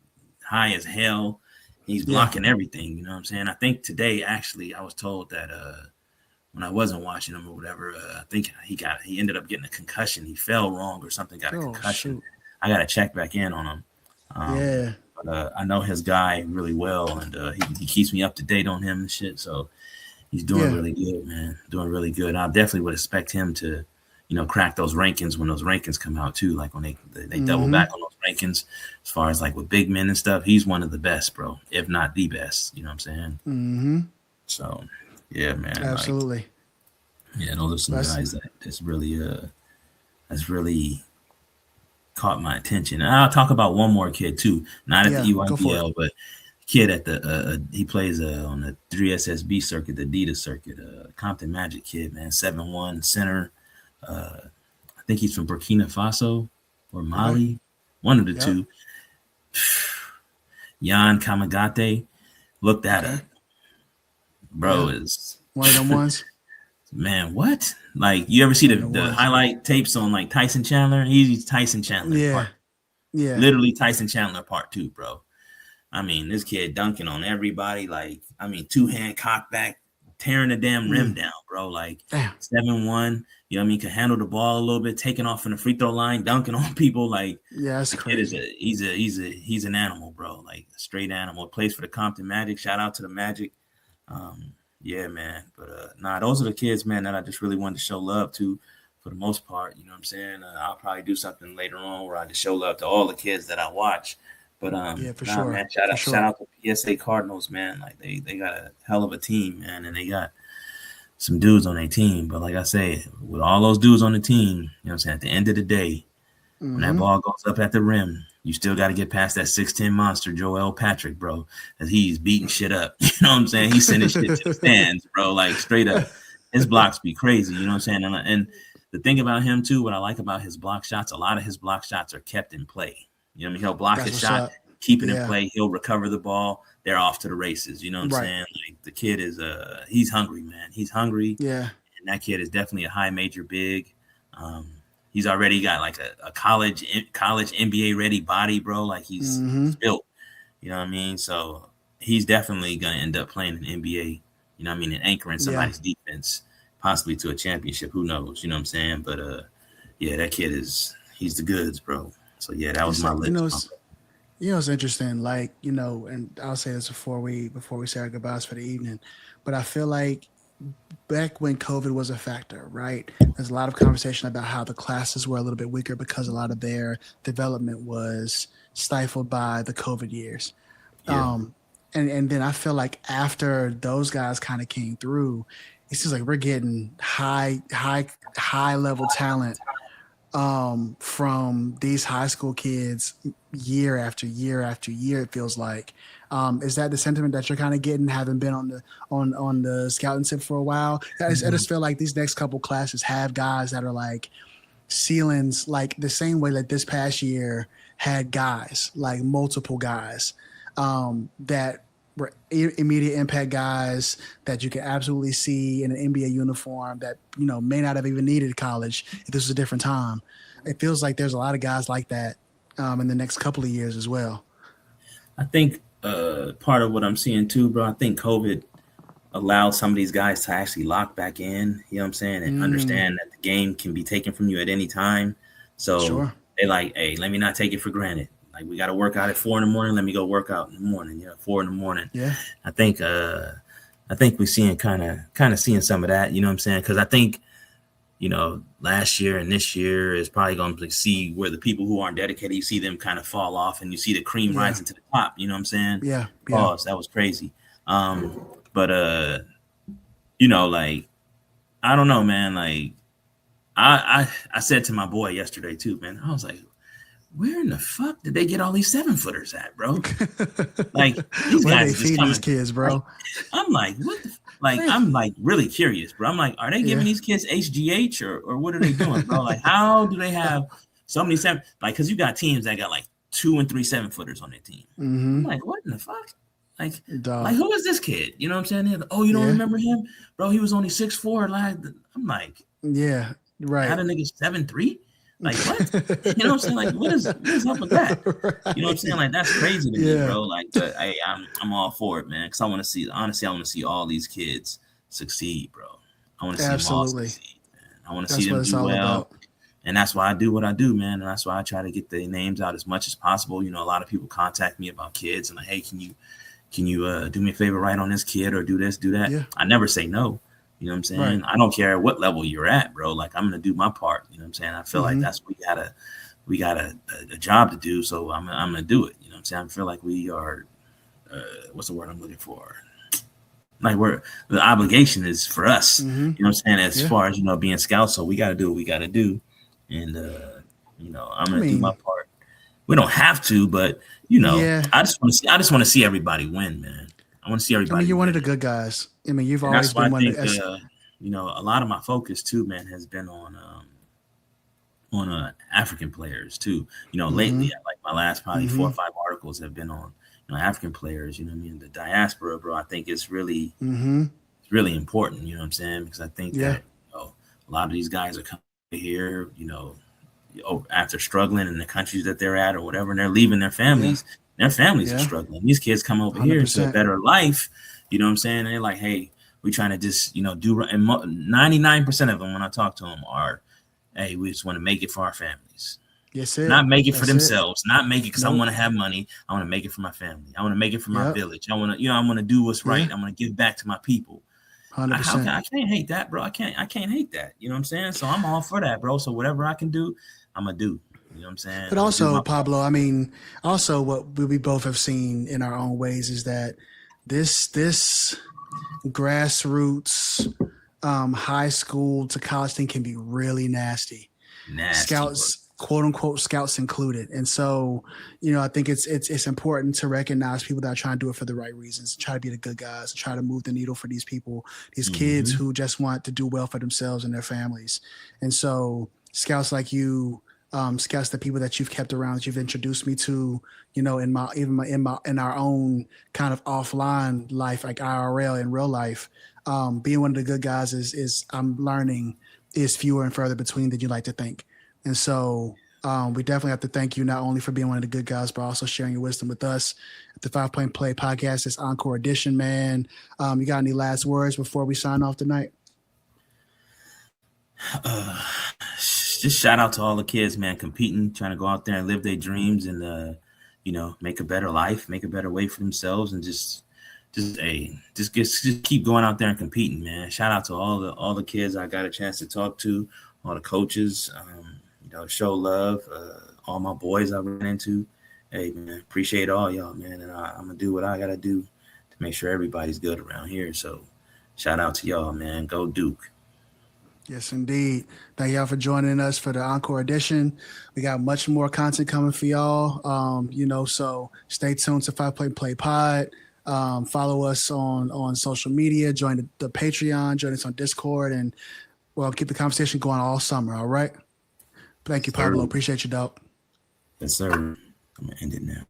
high as hell. He's blocking everything. You know what I'm saying? I think today, actually, I was told that when I wasn't watching him or whatever, I think he ended up getting a concussion. He fell wrong or something, got a concussion. Shoot. I got to check back in on him. Yeah. But I know his guy really well, and he keeps me up to date on him and shit. So he's doing really good, man. Doing really good. I definitely would expect him to, crack those rankings when those rankings come out too. Like when they double back on those rankings, as far as like with big men and stuff, he's one of the best, bro, if not the best. You know what I'm saying? So yeah, man. Absolutely. Yeah, those are some guys that's really caught my attention. And I'll talk about one more kid too, not at the EYBL, but kid at the he plays on the 3SSB circuit, the Adidas circuit, Compton Magic kid, man, 7'1" center. I think he's from Burkina Faso or Mali, one of the two. Jan Kamagate, looked at it, bro. Is one of them ones. Man, what? Like, you ever see the highlight tapes on like Tyson Chandler? He's Tyson Chandler. Yeah. Literally Tyson Chandler part 2, bro. I mean, this kid dunking on everybody. Like, I mean, 2-hand cock back, tearing the damn rim down, bro. Like 7'1", you know what I mean? Can handle the ball a little bit, taking off from the free throw line, dunking on people. Like, that's crazy. He's an animal, bro. Like a straight animal. Plays for the Compton Magic. Shout out to the Magic. Yeah, man. But those are the kids, man, that I just really wanted to show love to for the most part. You know what I'm saying? I'll probably do something later on where I just show love to all the kids that I watch. But for sure, man, shout out to PSA Cardinals, man. Like they got a hell of a team, man, and they got some dudes on their team. But like I say, with all those dudes on the team, you know what I'm saying, at the end of the day, when that ball goes up at the rim, you still got to get past that 6'10" monster, Joel Patrick, bro, because he's beating shit up. You know what I'm saying? He's sending shit to the stands, bro, like straight up. His blocks be crazy, you know what I'm saying? And the thing about him, too, what I like about his block shots, a lot of his block shots are kept in play. You know what I mean? He'll block his shot, keep it in play. He'll recover the ball. They're off to the races. You know what I'm saying? Like, the kid is he's hungry, man. He's hungry. Yeah. And that kid is definitely a high major big. He's already got like a college NBA ready body, bro. Like he's built. You know what I mean? So he's definitely gonna end up playing in NBA. You know what I mean? And anchoring somebody's defense, possibly to a championship. Who knows? You know what I'm saying? But yeah, that kid he's the goods, bro. So yeah, that was my list. It's interesting. Like, and I'll say this before we say our goodbyes for the evening, but I feel like back when COVID was a factor, right? There's a lot of conversation about how the classes were a little bit weaker because a lot of their development was stifled by the COVID years. Yeah. And then I feel like after those guys kind of came through, it seems like we're getting high level talent from these high school kids year after year after year. It feels like. Is that the sentiment that you're kind of getting, having been on the scouting tip for a while? I just feel like these next couple classes have guys that are like ceilings, like the same way that this past year had guys, like multiple guys that were immediate impact guys that you can absolutely see in an NBA uniform that, may not have even needed college if this was a different time. It feels like there's a lot of guys like that in the next couple of years as well. I think part of what I'm seeing too, bro, I think COVID allowed some of these guys to actually lock back in, you know what I'm saying, and understand that the game can be taken from you at any time. So they're like, hey, let me not take it for granted. Like, we got to work out at 4 a.m. Let me go work out in the morning. 4 a.m. Yeah. I think we're seeing kind of seeing some of that, you know what I'm saying? Because I think, last year and this year is probably going to see where the people who aren't dedicated, you see them kind of fall off, and you see the cream rising to the top. You know what I'm saying? Yeah. Pause. That was crazy. But like, I don't know, man. Like, I said to my boy yesterday too, man. I was like, where in the fuck did they get all these 7-footers at, bro? Like, these guys just coming, these kids, bro. Like, I'm like, what the I'm like really curious, bro. I'm like, are they giving these kids HGH or what are they doing, bro? Like, how do they have so many 7? Like, because you got teams that got like 2 and 3 7-footers on their team. I'm like, what in the fuck? Like who is this kid? You know what I'm saying? Oh, you don't remember him, bro? He was only 6'4". I'm like, yeah, right. How the nigga 7'3"? Like, what? You know what I'm saying? Like, what is up with that? Right. You know what I'm saying? Like, that's crazy to me, bro. Like, but hey, I'm all for it, man. Because I want to see all these kids succeed, bro. I want to see them all succeed, man. I want to see them do well. And that's why I do what I do, man. And that's why I try to get the names out as much as possible. You know, a lot of people contact me about kids and like, hey, can you do me a favor, write on this kid or do this, do that? Yeah. I never say no. You know what I'm saying? Right. I don't care what level you're at, bro. Like, I'm gonna do my part. You know what I'm saying? I feel like that's what we got a job to do, so I'm gonna do it. You know what I'm saying? I feel like we are what's the word I'm looking for? Like, the obligation is for us. You know what I'm saying? As far as, you know, being scouts, so we got to do what we got to do, and you know, I'm gonna do my part. We don't have to, but you know, I just want to see everybody win, man. I want to see everybody. I mean, you're win. one of the good guys. I mean, you've And always been one of the. You know, a lot of my focus too, man, has been on African players too. You know, lately, like my last probably 4 or 5 articles have been on, you know, African players. You know what I mean? The diaspora, bro. I think it's really, it's really important. You know what I'm saying? Because I think that, you know, a lot of these guys are coming here, you know, after struggling in the countries that they're at or whatever, and they're leaving their families. Their families are struggling. These kids come over 100%. Here to a better life. You know what I'm saying? And they're like, hey, we trying to just, you know, do. And 99% of them, when I talk to them, are, hey, we just want to make it for our families. Yes, not make it for themselves. Not make it because I want to have money. I want to make it for my family. I want to make it for my village. I want to, you know, I want to do what's right. I want to give back to my people. 100%. I can't hate that, bro. I can't hate that. You know what I'm saying? So I'm all for that, bro. So whatever I can do, I'm gonna do. You know what I'm saying? But also, Pablo, I mean, also what we both have seen in our own ways is that this grassroots high school to college thing can be really nasty. Scouts, quote unquote, scouts included. And so, you know, I think it's important to recognize people that are trying to do it for the right reasons, try to be the good guys, try to move the needle for these people, these kids who just want to do well for themselves and their families. And so scouts like you, scouts, the people that you've kept around, that you've introduced me to, you know, in our own kind of offline life, like IRL in real life, being one of the good guys is I'm learning is fewer and further between than you like to think. And so we definitely have to thank you not only for being one of the good guys, but also sharing your wisdom with us at the 5 Point Play podcast. It's Encore edition, man. You got any last words before we sign off tonight? Just shout out to all the kids, man, competing, trying to go out there and live their dreams and, you know, make a better life, make a better way for themselves, and just keep going out there and competing, man. Shout out to all the kids I got a chance to talk to, all the coaches, you know, show love, all my boys I ran into. Hey, man, appreciate all y'all, man, and I'm gonna do what I gotta do to make sure everybody's good around here. So, shout out to y'all, man. Go Duke. Yes, indeed. Thank y'all for joining us for the Encore edition. We got much more content coming for y'all. You know, so stay tuned to 5 Point Play Pod. Follow us on social media, join the Patreon, join us on Discord, and well, keep the conversation going all summer. All right. Thank you, Pablo. Appreciate you, dog. Yes, sir. I'm gonna end it now.